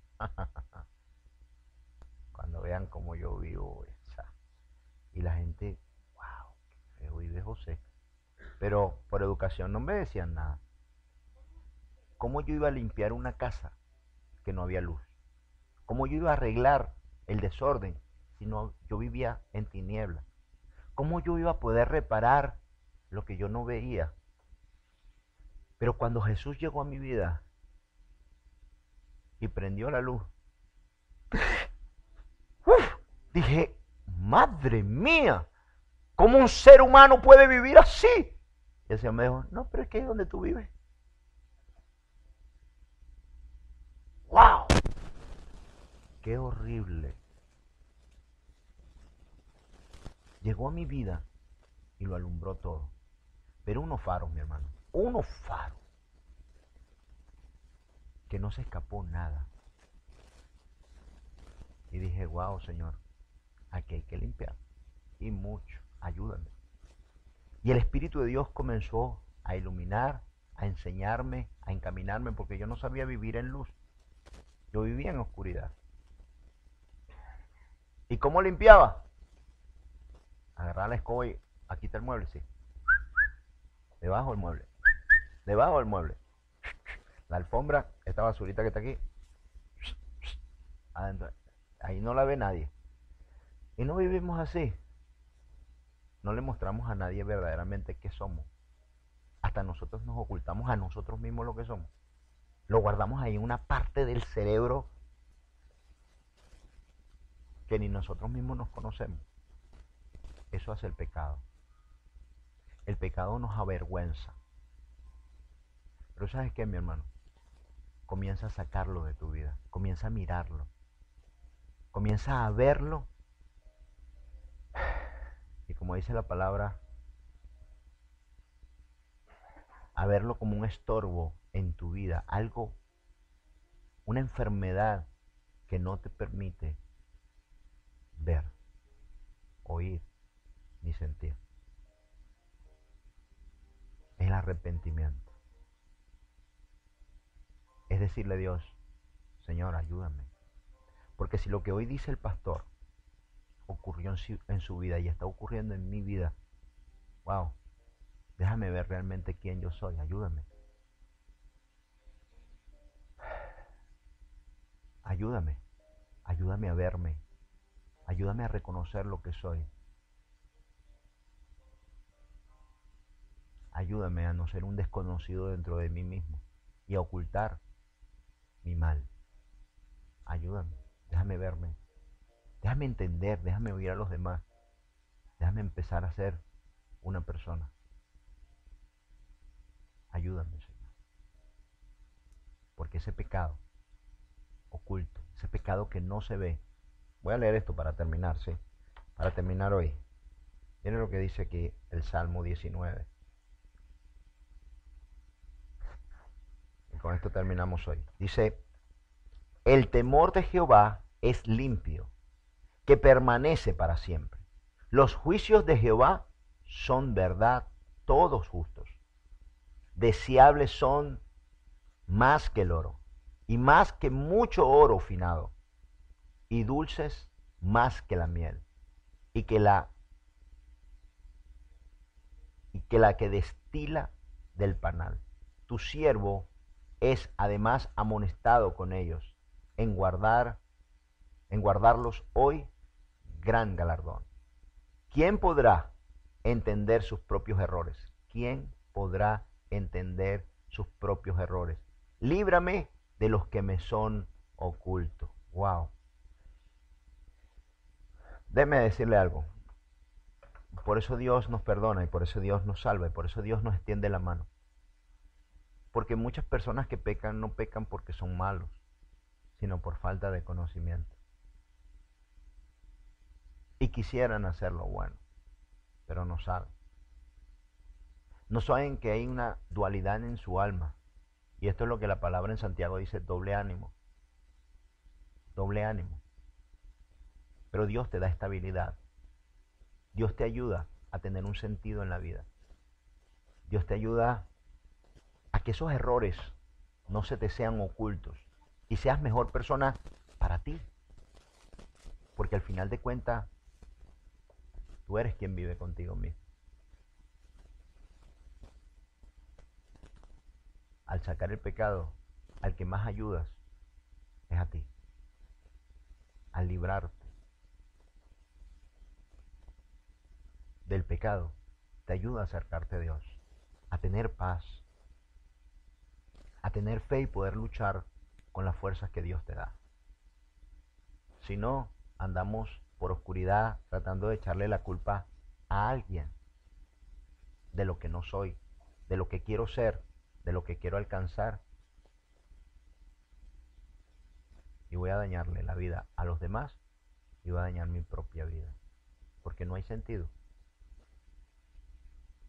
cuando vean cómo yo vivo esa. Y la gente, wow, qué feo vive José. Pero por educación no me decían nada. ¿Cómo yo iba a limpiar una casa que no había luz? ¿Cómo yo iba a arreglar el desorden si no, yo vivía en tinieblas? ¿Cómo yo iba a poder reparar lo que yo no veía? Pero cuando Jesús llegó a mi vida y prendió la luz, ¡uf! Dije, madre mía, ¿cómo un ser humano puede vivir así? Y el Señor me dijo, no, pero es que es donde tú vives. ¡Wow! ¡Qué horrible! Llegó a mi vida y lo alumbró todo. Pero unos faros, mi hermano, unos faros, que no se escapó nada. Y dije, wow, Señor, aquí hay que limpiar. Y mucho, ayúdame. Y el Espíritu de Dios comenzó a iluminar, a enseñarme, a encaminarme, porque yo no sabía vivir en luz. Yo vivía en oscuridad. ¿Y cómo limpiaba? Agarrar la escoba y aquí está el mueble, sí. Debajo del mueble. Debajo del mueble. La alfombra, esta basurita que está aquí, adentro. Ahí no la ve nadie. Y no vivimos así. No le mostramos a nadie verdaderamente qué somos. Hasta nosotros nos ocultamos a nosotros mismos lo que somos. Lo guardamos ahí en una parte del cerebro que ni nosotros mismos nos conocemos. Eso hace el pecado. El pecado nos avergüenza. Pero ¿sabes qué, mi hermano? Comienza a sacarlo de tu vida. Comienza a mirarlo. Comienza a verlo. Y como dice la palabra, a verlo como un estorbo en tu vida. Algo, una enfermedad que no te permite ver, oír ni sentir. Es el arrepentimiento. Es decirle a Dios, Señor, ayúdame. Porque si lo que hoy dice el pastor ocurrió en su vida y está ocurriendo en mi vida, wow, déjame ver realmente quién yo soy, ayúdame. Ayúdame, ayúdame a verme, ayúdame a reconocer lo que soy. Ayúdame a no ser un desconocido dentro de mí mismo y a ocultar mi mal. Ayúdame, déjame verme. Déjame entender, déjame oír a los demás. Déjame empezar a ser una persona. Ayúdame, Señor. Porque ese pecado oculto, ese pecado que no se ve. Voy a leer esto para terminar, ¿sí? Para terminar hoy. Miren lo que dice aquí el Salmo 19. Y con esto terminamos hoy. Dice, el temor de Jehová es limpio, que permanece para siempre. Los juicios de Jehová son verdad, todos justos. Deseables son más que el oro, y más que mucho oro finado, y dulces más que la miel, y que la que destila del panal. Tu siervo es además amonestado con ellos, en guardarlos hoy, gran galardón. ¿Quién podrá entender sus propios errores? ¿Quién podrá entender sus propios errores? Líbrame de los que me son ocultos. Wow. Déjeme decirle algo. Por eso Dios nos perdona y por eso Dios nos salva y por eso Dios nos extiende la mano. Porque muchas personas que pecan no pecan porque son malos, sino por falta de conocimiento. Y quisieran hacer lo bueno, pero no saben. No saben que hay una dualidad en su alma. Y esto es lo que la palabra en Santiago dice, doble ánimo. Doble ánimo. Pero Dios te da estabilidad. Dios te ayuda a tener un sentido en la vida. Dios te ayuda a que esos errores no se te sean ocultos y seas mejor persona para ti. Porque al final de cuentas, tú eres quien vive contigo mismo. Al sacar el pecado, al que más ayudas es a ti. Al librarte del pecado, te ayuda a acercarte a Dios, a tener paz, a tener fe y poder luchar con las fuerzas que Dios te da. Si no, andamos por oscuridad tratando de echarle la culpa a alguien de lo que no soy, de lo que quiero ser, de lo que quiero alcanzar. Y voy a dañarle la vida a los demás y voy a dañar mi propia vida. Porque no hay sentido.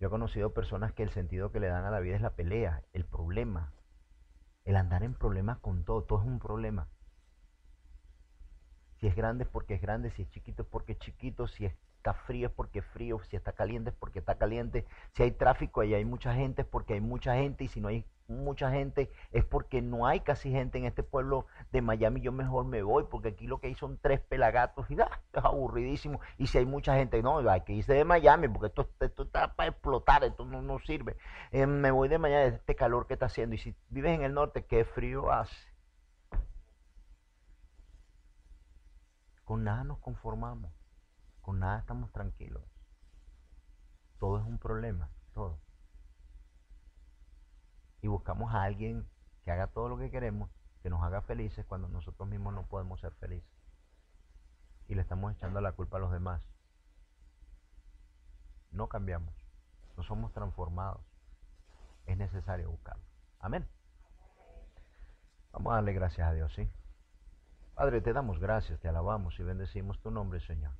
Yo he conocido personas que el sentido que le dan a la vida es la pelea, el problema, el andar en problemas con todo. Todo es un problema. Si es grande es porque es grande, si es chiquito es porque es chiquito, si está frío es porque es frío, si está caliente es porque está caliente, si hay tráfico y hay mucha gente es porque hay mucha gente, y si no hay mucha gente es porque no hay casi gente en este pueblo de Miami. Yo mejor me voy porque aquí lo que hay son 3 pelagatos y es aburridísimo. Y si hay mucha gente, no, hay que irse de Miami porque esto está para explotar, esto no sirve. Me voy de Miami, este calor que está haciendo, y si vives en el norte, qué frío hace. Con nada nos conformamos, con nada estamos tranquilos. Todo es un problema, todo. Y buscamos a alguien que haga todo lo que queremos, que nos haga felices cuando nosotros mismos no podemos ser felices. Y le estamos echando la culpa a los demás. No cambiamos, no somos transformados. Es necesario buscarlo. Amén. Vamos a darle gracias a Dios, ¿sí? Padre, te damos gracias, te alabamos y bendecimos tu nombre, Señor.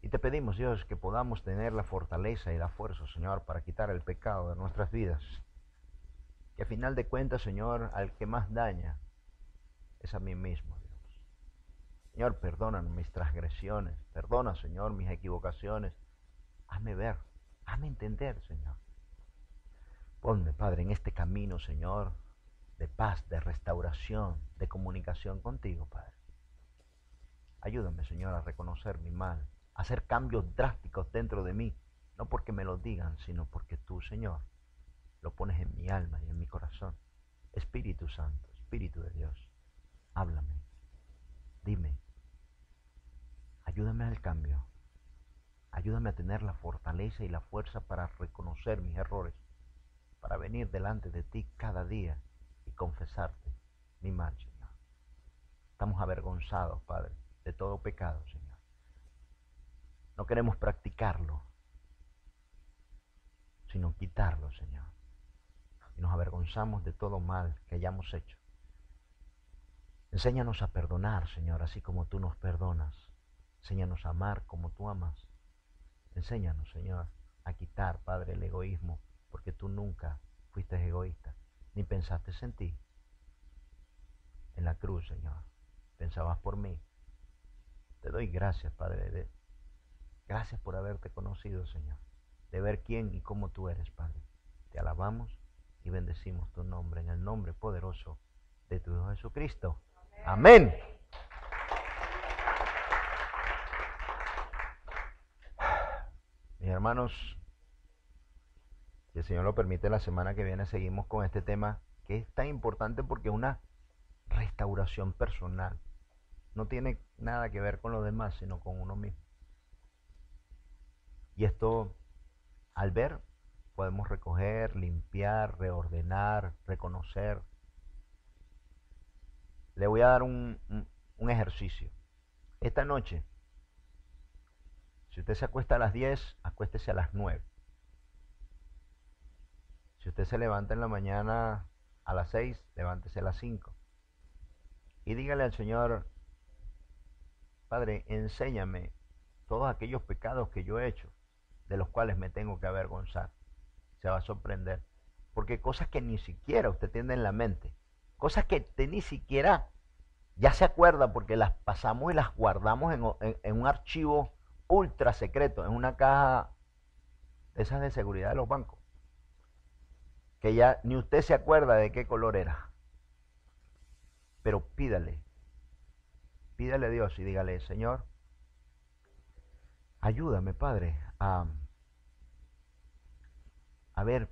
Y te pedimos, Dios, que podamos tener la fortaleza y la fuerza, Señor, para quitar el pecado de nuestras vidas. Que a final de cuentas, Señor, al que más daña es a mí mismo, Dios. Señor, perdona mis transgresiones, perdona, Señor, mis equivocaciones. Hazme ver, hazme entender, Señor. Ponme, Padre, en este camino, Señor, de paz, de restauración, de comunicación contigo, Padre. Ayúdame, Señor, a reconocer mi mal, a hacer cambios drásticos dentro de mí, no porque me lo digan, sino porque tú, Señor, lo pones en mi alma y en mi corazón. Espíritu Santo, Espíritu de Dios, háblame, dime, ayúdame al cambio, ayúdame a tener la fortaleza y la fuerza para reconocer mis errores, para venir delante de ti cada día y confesarte mi mal, Señor. Estamos avergonzados, Padre, de todo pecado, Señor. No queremos practicarlo, sino quitarlo, Señor. Y nos avergonzamos de todo mal que hayamos hecho. Enséñanos a perdonar, Señor, así como tú nos perdonas. Enséñanos a amar como tú amas. Enséñanos, Señor, a quitar, Padre, el egoísmo, porque tú nunca fuiste egoísta, ni pensaste en ti. En la cruz, Señor, pensabas por mí. Te doy gracias, Padre. Gracias por haberte conocido, Señor, de ver quién y cómo tú eres, Padre. Te alabamos y bendecimos tu nombre en el nombre poderoso de tu Hijo Jesucristo. Amén. Mis hermanos, si el Señor lo permite, la semana que viene seguimos con este tema que es tan importante porque es una restauración personal. No tiene nada que ver con los demás, sino con uno mismo. Y esto, al ver, podemos recoger, limpiar, reordenar, reconocer. Le voy a dar un ejercicio. Esta noche, si usted se acuesta a las 10, acuéstese a las 9. Si usted se levanta en la mañana a las 6, levántese a las 5. Y dígale al Señor, Padre, enséñame todos aquellos pecados que yo he hecho, de los cuales me tengo que avergonzar. Se va a sorprender. Porque cosas que ni siquiera usted tiene en la mente, cosas que usted ni siquiera ya se acuerda porque las pasamos y las guardamos en un archivo ultra secreto, en una caja de esas de seguridad de los bancos, que ya ni usted se acuerda de qué color era. Pero pídale a Dios y dígale, Señor, ayúdame, Padre, a ver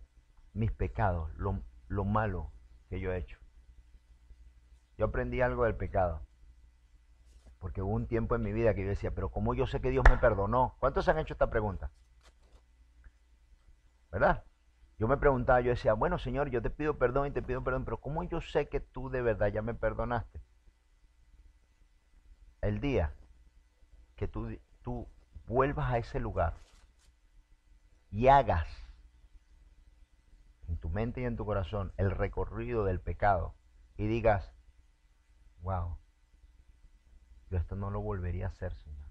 mis pecados, lo malo que yo he hecho. Yo aprendí algo del pecado, porque hubo un tiempo en mi vida que yo decía, pero ¿cómo yo sé que Dios me perdonó? ¿Cuántos han hecho esta pregunta? ¿Verdad? Yo me preguntaba, yo decía, bueno, Señor, yo te pido perdón y te pido perdón, pero ¿cómo yo sé que tú de verdad ya me perdonaste? El día que tú vuelvas a ese lugar y hagas en tu mente y en tu corazón el recorrido del pecado y digas, wow, yo esto no lo volvería a hacer, Señor.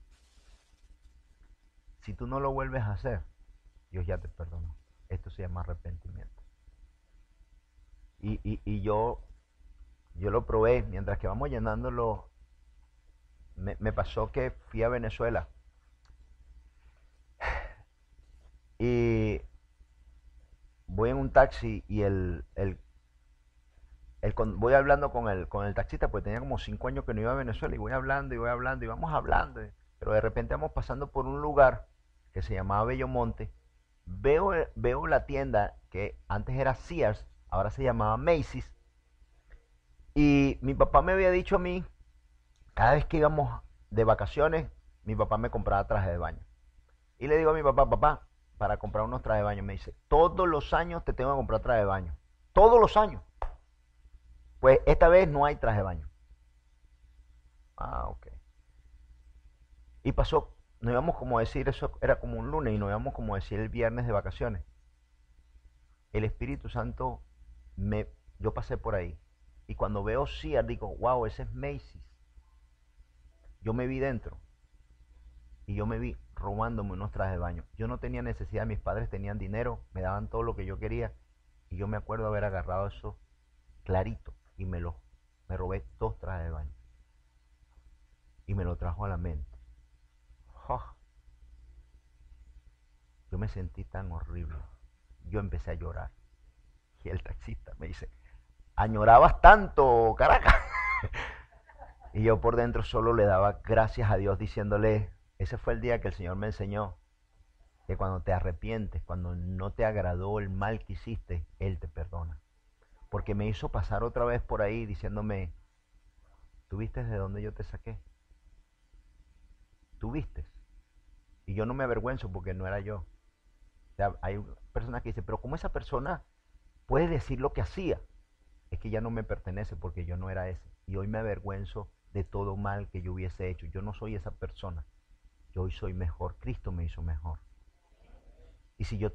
Si tú no lo vuelves a hacer, Dios ya te perdonó. Esto se llama arrepentimiento. Y yo lo probé mientras que vamos llenándolo. Me pasó que fui a Venezuela y voy en un taxi y voy hablando con el taxista, pues tenía como 5 años que no iba a Venezuela, y voy hablando y vamos hablando, pero de repente vamos pasando por un lugar que se llamaba Bellomonte. Veo la tienda que antes era Sears, ahora se llamaba Macy's, y mi papá me había dicho a mí, cada vez que íbamos de vacaciones, mi papá me compraba traje de baño. Y le digo a mi papá, papá, para comprar unos trajes de baño, me dice, todos los años te tengo que comprar traje de baño. Todos los años. Pues esta vez no hay traje de baño. Ah, ok. Y pasó, nos íbamos como a decir, eso era como un lunes, y nos íbamos como a decir el viernes de vacaciones. El Espíritu Santo, yo pasé por ahí. Y cuando veo Sears, digo, wow, ese es Macy's. Yo me vi dentro. Y yo me vi robándome unos trajes de baño. Yo no tenía necesidad, mis padres tenían dinero, me daban todo lo que yo quería. Y yo me acuerdo haber agarrado eso clarito y me robé 2 trajes de baño. Y me lo trajo a la mente. ¡Oh! Yo me sentí tan horrible. Yo empecé a llorar. Y el taxista me dice, añorabas tanto, Caracas. Y yo por dentro solo le daba gracias a Dios diciéndole, ese fue el día que el Señor me enseñó que cuando te arrepientes, cuando no te agradó el mal que hiciste, Él te perdona. Porque me hizo pasar otra vez por ahí diciéndome, ¿tú viste de dónde yo te saqué? ¿Tú viste? Y yo no me avergüenzo porque no era yo. O sea, hay personas que dicen, pero ¿cómo esa persona puede decir lo que hacía? Es que ya no me pertenece porque yo no era ese. Y hoy me avergüenzo de todo mal que yo hubiese hecho. Yo no soy esa persona. Yo hoy soy mejor. Cristo me hizo mejor. Y si yo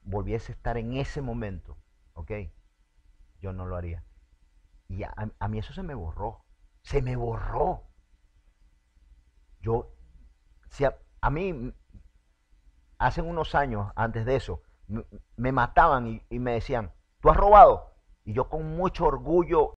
volviese a estar en ese momento, ¿ok? Yo no lo haría. Y a mí eso se me borró. Se me borró. Yo, si a mí, hace unos años, antes de eso, me mataban y me decían, ¿tú has robado? Y yo con mucho orgullo